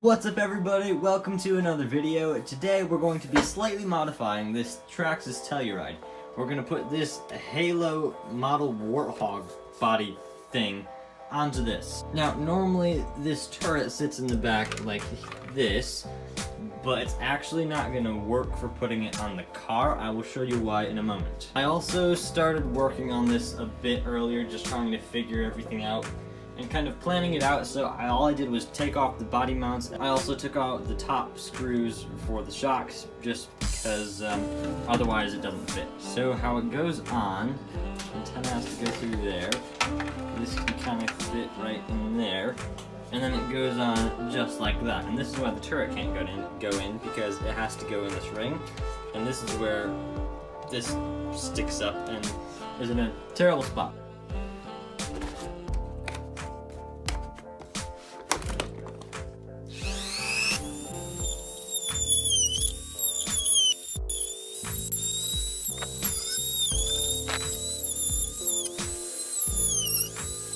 What's up everybody, welcome to another video. Today we're going to be slightly modifying this Traxxas Telluride. We're going to put this Halo model warthog body thing onto this. Now normally this turret sits in the back like this, but it's actually not going to work for putting it on the car. I will show you why in a moment. I also started working on this a bit earlier, just trying to figure everything out and kind of planning it out. So all I did was take off the body mounts. I also took out the top screws for the shocks just because otherwise it doesn't fit. So how it goes on, antenna has to go through there. This can kind of fit right in there. And then it goes on just like that. And this is why the turret can't go in because it has to go in this ring. And this is where this sticks up and is in a terrible spot.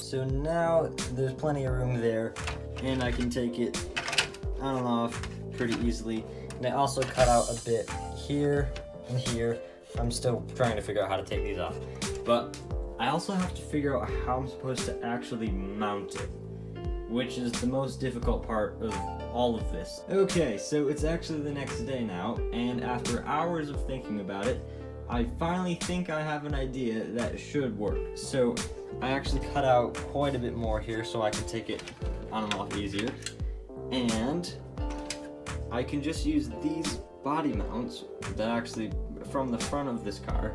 So now there's plenty of room there, and I can take it on and off pretty easily. And I also cut out a bit here and here. I'm still trying to figure out how to take these off. But I also have to figure out how I'm supposed to actually mount it, which is the most difficult part of all of this. Okay, so it's actually the next day now, and after hours of thinking about it, I finally think I have an idea that should work. So I actually cut out quite a bit more here so I can take it on and off easier. And I can just use these body mounts that actually from the front of this car,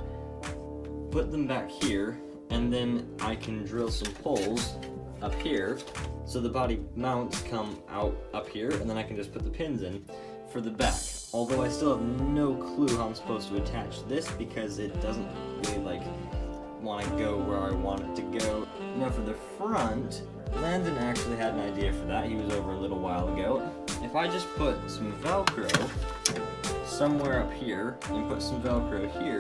put them back here, and then I can drill some holes up here so the body mounts come out up here, and then I can just put the pins in for the back. Although I still have no clue how I'm supposed to attach this because it doesn't really want to go where I want it to go. Now for the front, Landon actually had an idea for that. He was over a little while ago. If I just put some Velcro somewhere up here and put some Velcro here,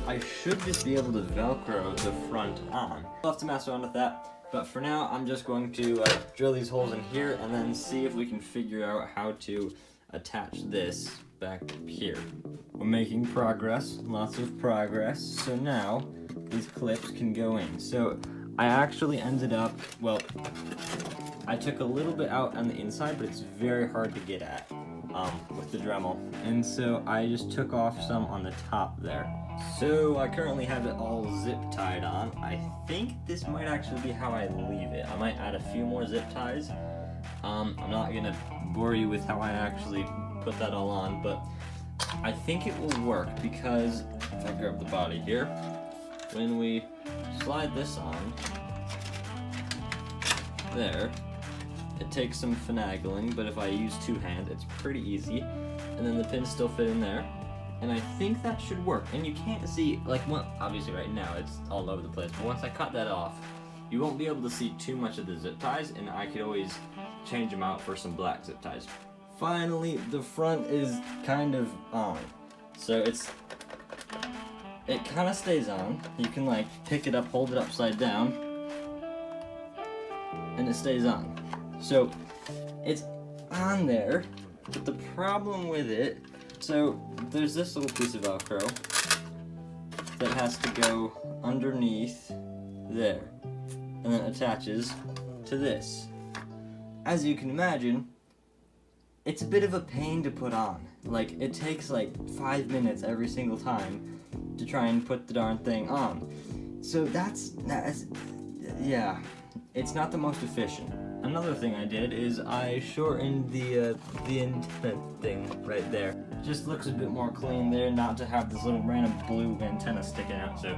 I should just be able to Velcro the front on. I'll have to mess around with that, but for now I'm just going to drill these holes in here and then see if we can figure out how to attach this back here. We're making progress, lots of progress. So now these clips can go in. So I actually ended up, well, I took a little bit out on the inside, but it's very hard to get at with the Dremel. And so I just took off some on the top there. So I currently have it all zip tied on. I think this might actually be how I leave it. I might add a few more zip ties. I'm not gonna bore you with how I actually put that all on, but I think it will work because if I grab the body here, when we slide this on, there, it takes some finagling, but if I use two-hand, it's pretty easy, and then the pins still fit in there, and I think that should work. And you can't see, obviously right now it's all over the place, but once I cut that off, you won't be able to see too much of the zip ties, and I could always change them out for some black zip ties. Finally, the front is kind of on. So it kind of stays on. You can pick it up, hold it upside down, and it stays on. So it's on there, but the problem with it, so there's this little piece of Velcro that has to go underneath there, and then attaches to this. As you can imagine, it's a bit of a pain to put on. It takes 5 minutes every single time to try and put the darn thing on. So yeah, it's not the most efficient. Another thing I did is I shortened the antenna thing right there. Just looks a bit more clean there, not to have this little random blue antenna sticking out, so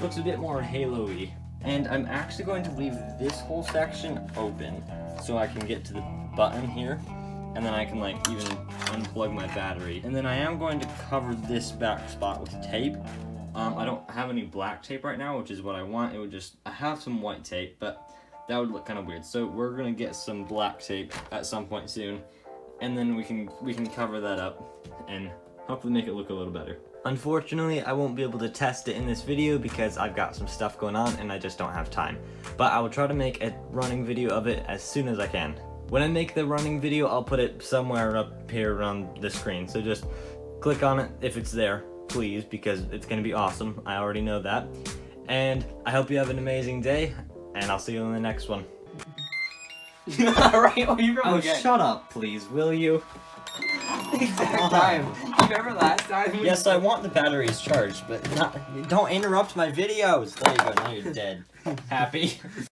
looks a bit more Halo-y. And I'm actually going to leave this whole section open so I can get to the button here, and then I can even unplug my battery. And then I am going to cover this back spot with tape. I don't have any black tape right now, which is what I want. I have some white tape, but that would look kind of weird. So we're gonna get some black tape at some point soon, and then we can cover that up and hopefully make it look a little better. Unfortunately, I won't be able to test it in this video because I've got some stuff going on and I just don't have time. But I will try to make a running video of it as soon as I can. When I make the running video, I'll put it somewhere up here on the screen. So just click on it if it's there, please, because it's gonna be awesome. I already know that. And I hope you have an amazing day, and I'll see you in the next one. Right, well, you remember again. Shut up, please, will you? Exact time. You remember last time? Yes, I want the batteries charged, but don't interrupt my videos. There you go, now you're dead. Happy?